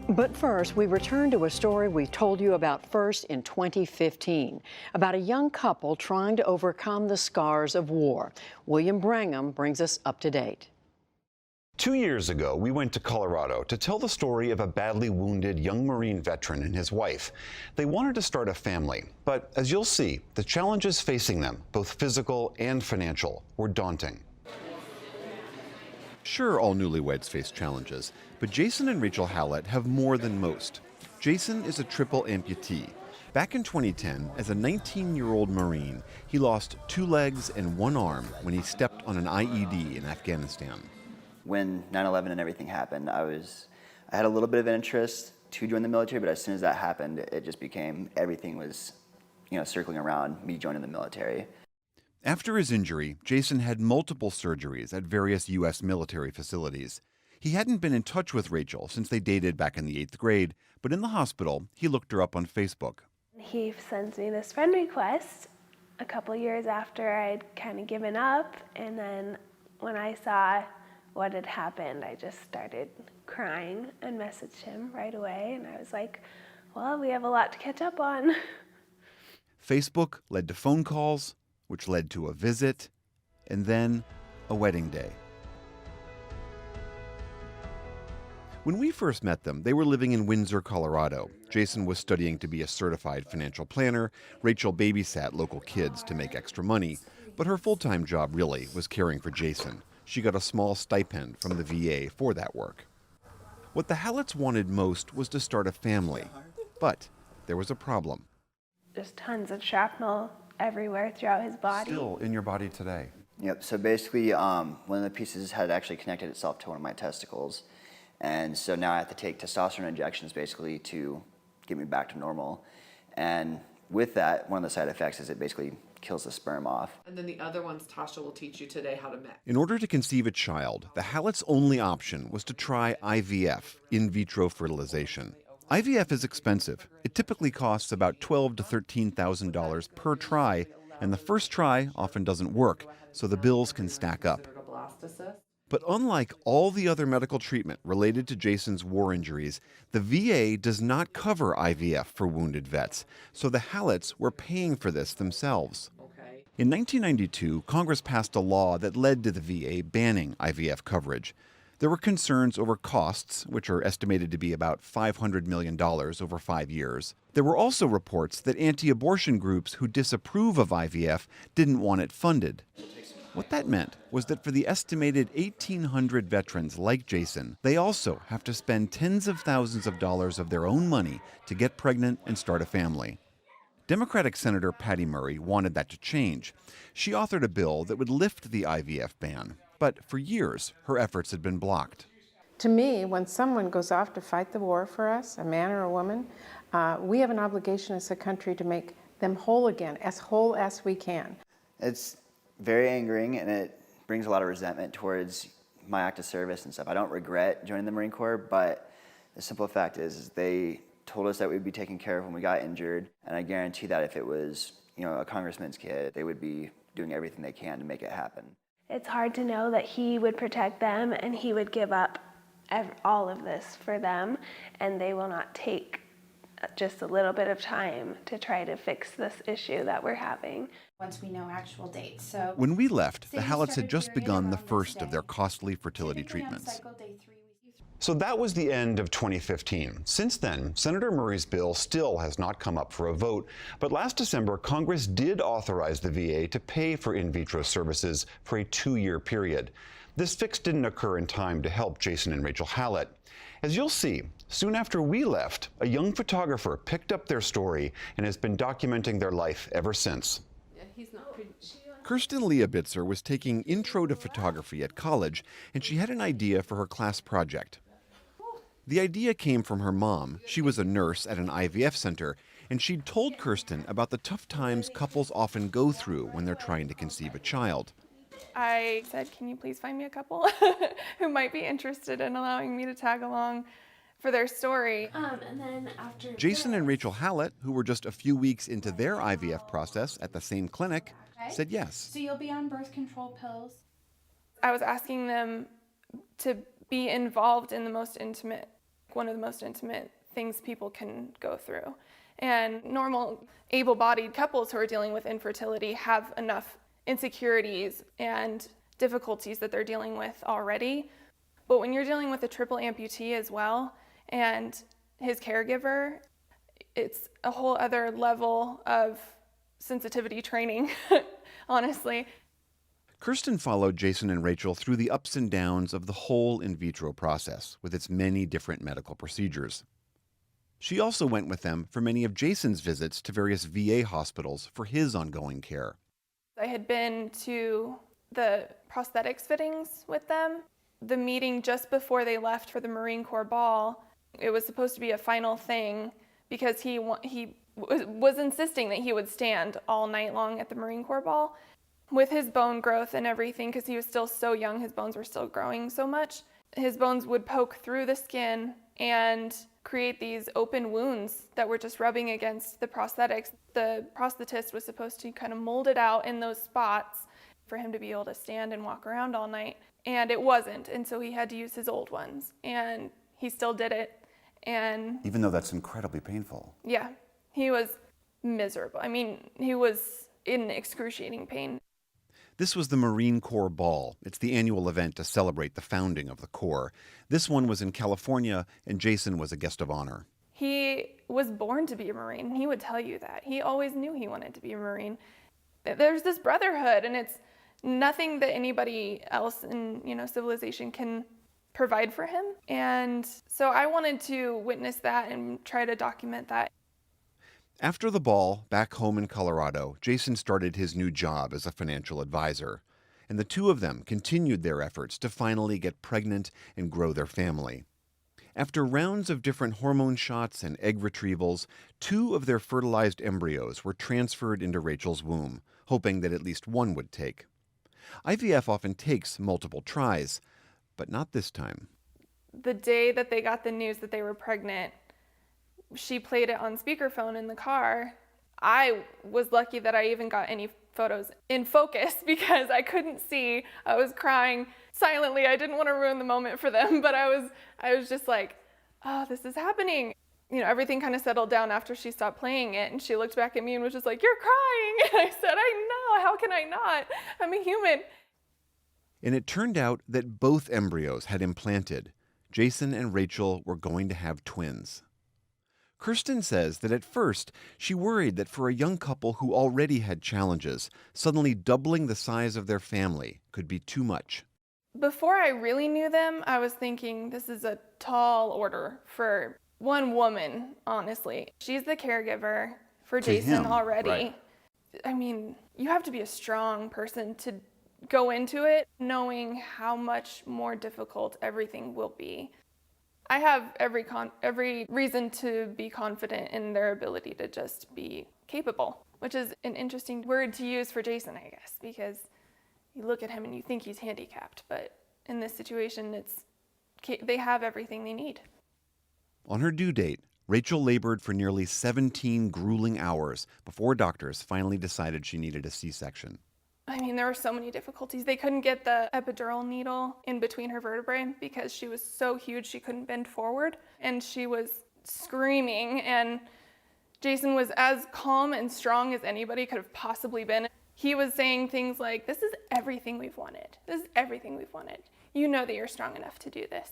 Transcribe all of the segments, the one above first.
But first, we return to a story we told you about first in 2015, about a young couple trying to overcome the scars of war. William Brangham brings us up to date. 2 years ago, we went to Colorado to tell the story of a badly wounded young Marine veteran and his wife. They wanted to start a family, but as you'll see, the challenges facing them, both physical and financial, were daunting. Sure, all newlyweds face challenges, but Jason and Rachel Hallett have more than most. Jason is a triple amputee. Back in 2010, as a 19-year-old Marine, he lost 2 legs and 1 arm when he stepped on an IED in Afghanistan. When 9/11 and everything happened, I had a little bit of an interest to join the military, but as soon as that happened, it just became, everything was, circling around me joining the military. After his injury, Jason had multiple surgeries at various U.S. military facilities. He hadn't been in touch with Rachel since they dated back in the 8th grade, but in the hospital, he looked her up on Facebook. He sends me this friend request a couple years after I'd kind of given up, and then when I saw what had happened, I just started crying and messaged him right away, and I was like, well, we have a lot to catch up on. Facebook led to phone calls, which led to a visit, and then a wedding day. When we first met them, they were living in Windsor, Colorado. Jason was studying to be a certified financial planner. Rachel babysat local kids to make extra money, but her full-time job really was caring for Jason. She got a small stipend from the VA for that work. What the Halletts wanted most was to start a family, but there was a problem. Just tons of shrapnel everywhere throughout his body. Still in your body today. Yep, so basically one of the pieces had actually connected itself to one of my testicles. And so now I have to take testosterone injections basically to get me back to normal. And with that, one of the side effects is it basically kills the sperm off. And then the other ones Tasha will teach you today how to mix. In order to conceive a child, the Halletts' only option was to try IVF, in vitro fertilization. IVF is expensive. It typically costs about $12,000 to $13,000 per try, and the first try often doesn't work, so the bills can stack up. But unlike all the other medical treatment related to Jason's war injuries, the VA does not cover IVF for wounded vets, so the Halletts were paying for this themselves. In 1992, Congress passed a law that led to the VA banning IVF coverage. There were concerns over costs, which are estimated to be about $500 million over 5 years. There were also reports that anti-abortion groups who disapprove of IVF didn't want it funded. What that meant was that for the estimated 1,800 veterans like Jason, they also have to spend tens of thousands of dollars of their own money to get pregnant and start a family. Democratic Senator Patty Murray wanted that to change. She authored a bill that would lift the IVF ban. But for years, her efforts had been blocked. To me, when someone goes off to fight the war for us, a man or a woman, we have an obligation as a country to make them whole again, as whole as we can. It's very angering, and it brings a lot of resentment towards my active service and stuff. I don't regret joining the Marine Corps, but the simple fact is they told us that we'd be taken care of when we got injured, and I guarantee that if it was, a congressman's kid, they would be doing everything they can to make it happen. It's hard to know that he would protect them and he would give up all of this for them, and they will not take just a little bit of time to try to fix this issue that we're having. Once we know actual dates. So when we left, the Halletts had just begun the first of their costly fertility treatments. So that was the end of 2015. Since then, Senator Murray's bill still has not come up for a vote, but last December, Congress did authorize the VA to pay for in vitro services for a 2-year period. This fix didn't occur in time to help Jason and Rachel Hallett. As you'll see, soon after we left, a young photographer picked up their story and has been documenting their life ever since. Kirsten Leobitzer was taking Intro to Photography at college, and she had an idea for her class project. The idea came from her mom. She was a nurse at an IVF center, and she'd told Kirsten about the tough times couples often go through when they're trying to conceive a child. I said, can you please find me a couple who might be interested in allowing me to tag along for their story? And then after Jason and Rachel Hallett, who were just a few weeks into their IVF process at the same clinic, said yes. So you'll be on birth control pills? I was asking them to be involved in the most intimate one of the most intimate things people can go through. And normal, able-bodied couples who are dealing with infertility have enough insecurities and difficulties that they're dealing with already. But when you're dealing with a triple amputee as well, and his caregiver, it's a whole other level of sensitivity training, honestly. Kirsten followed Jason and Rachel through the ups and downs of the whole in vitro process with its many different medical procedures. She also went with them for many of Jason's visits to various VA hospitals for his ongoing care. I had been to the prosthetics fittings with them. The meeting just before they left for the Marine Corps ball, it was supposed to be a final thing because he was insisting that he would stand all night long at the Marine Corps ball. With his bone growth and everything, because he was still so young, his bones were still growing so much, his bones would poke through the skin and create these open wounds that were just rubbing against the prosthetics. The prosthetist was supposed to kind of mold it out in those spots for him to be able to stand and walk around all night, and it wasn't, and so he had to use his old ones, and he still did it. And even though that's incredibly painful. Yeah, he was miserable. I mean, he was in excruciating pain. This was the Marine Corps Ball. It's the annual event to celebrate the founding of the Corps. This one was in California, and Jason was a guest of honor. He was born to be a Marine. He would tell you that. He always knew he wanted to be a Marine. There's this brotherhood, and it's nothing that anybody else in, civilization can provide for him. And so I wanted to witness that and try to document that. After the ball, back home in Colorado, Jason started his new job as a financial advisor, and the two of them continued their efforts to finally get pregnant and grow their family. After rounds of different hormone shots and egg retrievals, 2 of their fertilized embryos were transferred into Rachel's womb, hoping that at least one would take. IVF often takes multiple tries, but not this time. The day that they got the news that they were pregnant, she played it on speakerphone in the car. I was lucky that I even got any photos in focus because I couldn't see. I was crying silently. I didn't want to ruin the moment for them, but I was just like, oh, this is happening. Everything kind of settled down after she stopped playing it, and she looked back at me and was just like, "You're crying." And I said, "I know, how can I not? I'm a human." And it turned out that both embryos had implanted. Jason and Rachel were going to have twins. Kirsten says that at first she worried that for a young couple who already had challenges, suddenly doubling the size of their family could be too much. Before I really knew them, I was thinking this is a tall order for one woman, honestly. She's the caregiver for Jason already. Right. I mean, you have to be a strong person to go into it knowing how much more difficult everything will be. I have every reason to be confident in their ability to just be capable, which is an interesting word to use for Jason, I guess, because you look at him and you think he's handicapped, but in this situation, they have everything they need. On her due date, Rachel labored for nearly 17 grueling hours before doctors finally decided she needed a C-section. I mean, there were so many difficulties. They couldn't get the epidural needle in between her vertebrae because she was so huge she couldn't bend forward, and she was screaming, and Jason was as calm and strong as anybody could have possibly been. He was saying things like, "This is everything we've wanted. This is everything we've wanted. You know that you're strong enough to do this."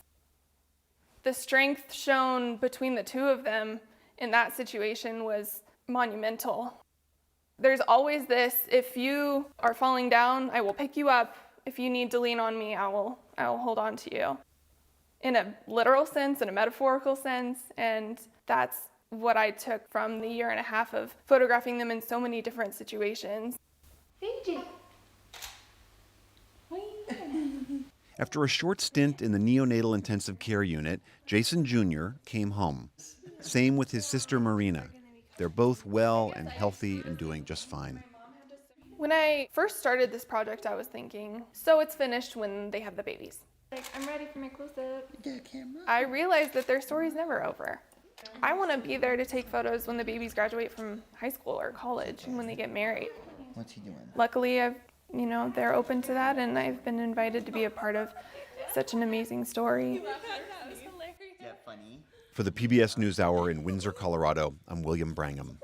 The strength shown between the two of them in that situation was monumental. There's always this, if you are falling down, I will pick you up. If you need to lean on me, I will hold on to you. In a literal sense, in a metaphorical sense, and that's what I took from the 1.5 years of photographing them in so many different situations. After a short stint in the neonatal intensive care unit, Jason Jr. came home. Same with his sister Marina. They're both well and healthy and doing just fine. When I first started this project, I was thinking, so it's finished when they have the babies. I'm ready for my close-up. I realized that their story's never over. I want to be there to take photos when the babies graduate from high school or college and when they get married. What's he doing? Luckily, they're open to that, and I've been invited to be a part of such an amazing story. For the PBS NewsHour in Windsor, Colorado, I'm William Brangham.